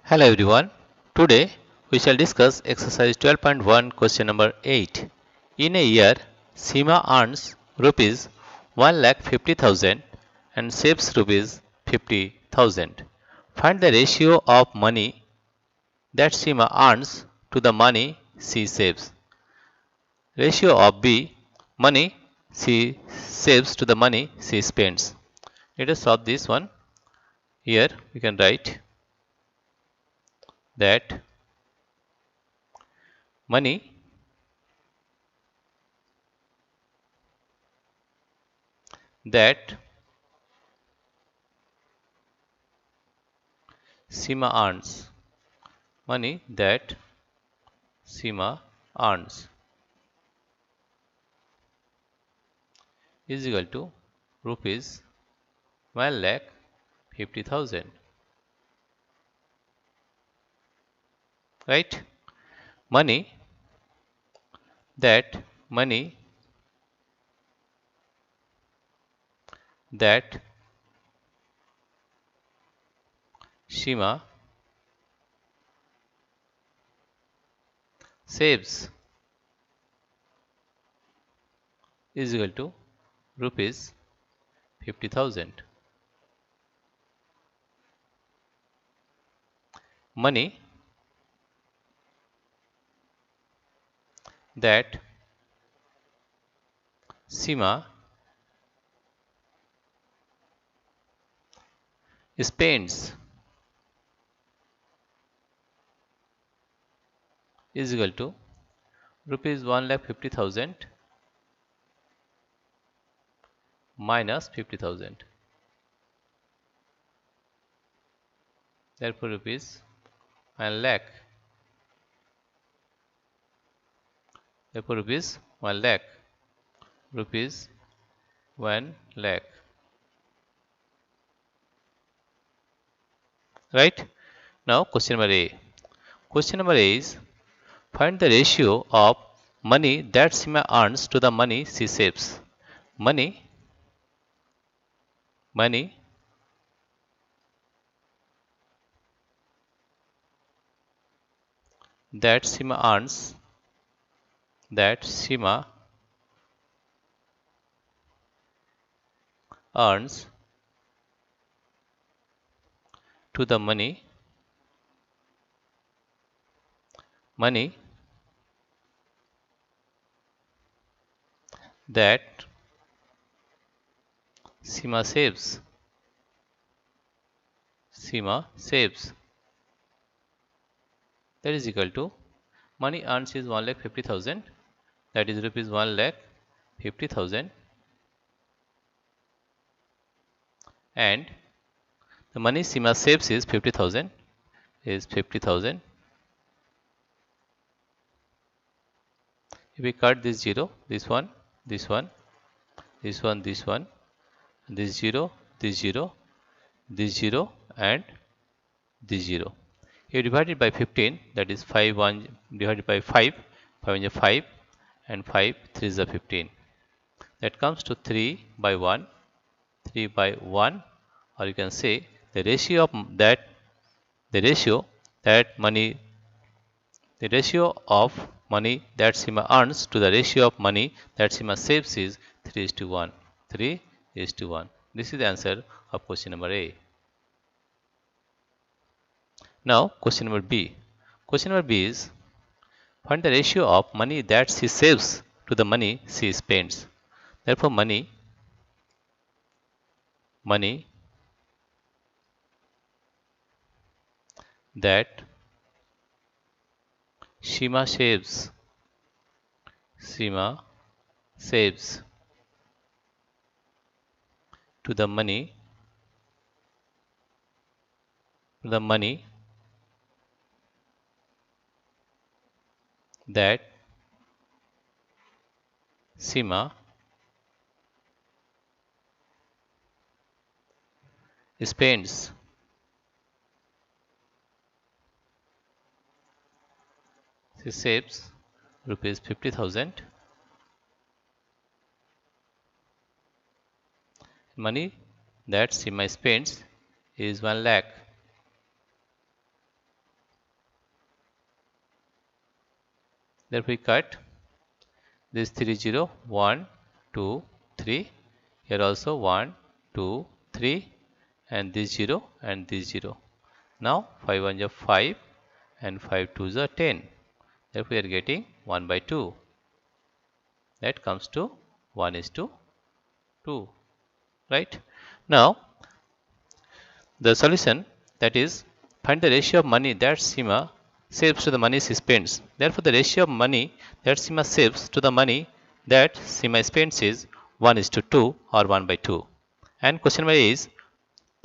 Hello everyone. Today we shall discuss exercise 12.1 question number 8. In a year, Seema earns rupees 1,50,000 and saves rupees 50,000. Find the ratio of money that Seema earns to the money she saves. Ratio of B, money she saves to the money she spends. Let us solve this one. Here we can write that money that Seema earns. Money that Seema earns is equal to rupees 1,50,000. Right? Money that money that Seema saves is equal to rupees 50,000. Money that Seema spends is equal to rupees 1,50,000 minus 50,000. Therefore, rupees 1 lakh. Therefore, rupees 1 lakh. Rupees 1 lakh. Right? Now, question number A. Question number A is find the ratio of money that Seema earns to the money she saves. Money that Seema earns to the money that Seema saves. That is equal to money earns is 1,50,000, that is rupees 1,50,000, and the money Seema saves is 50,000. If we cut this 0, this one, this 0, this 0, this 0 and this 0. You divide it by 15, that is 5 1 divided by 5, 5 1 is 5 and 5 3 is 15. That comes to 3 by 1, or you can say the ratio of money that Seema earns to the ratio of money that Seema saves is 3:1. 3:1. This is the answer of question number A. Now, question number B. Question number B is find the ratio of money that she saves to the money she spends. Therefore, money that Seema saves to the money that Seema spends. She saves rupees 50,000. Money that Seema spends is 1 lakh. Therefore, we cut this 3 0, 1, 2, 3. Here also 1, 2, 3, and this 0 and this 0. Now 5 1 is 5 and 5 2 is 10. Therefore, we are getting 1 by 2. That comes to 1 is to 2. Right? Now, the solution, that is, find the ratio of money that Seema saves to the money she spends. Therefore, the ratio of money that Seema saves to the money that Seema spends is 1 is to 2 or 1 by 2. And question number is,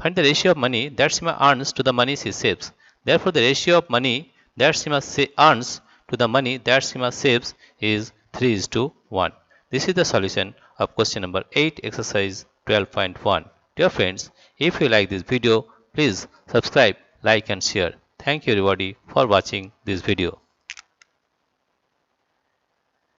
find the ratio of money that Seema earns to the money she saves. Therefore, the ratio of money that Seema earns to the money that Seema saves is 3 is to 1. This is the solution of question number 8, exercise 12.1. Dear friends, if you like this video, please subscribe, like and share. Thank you everybody for watching this video.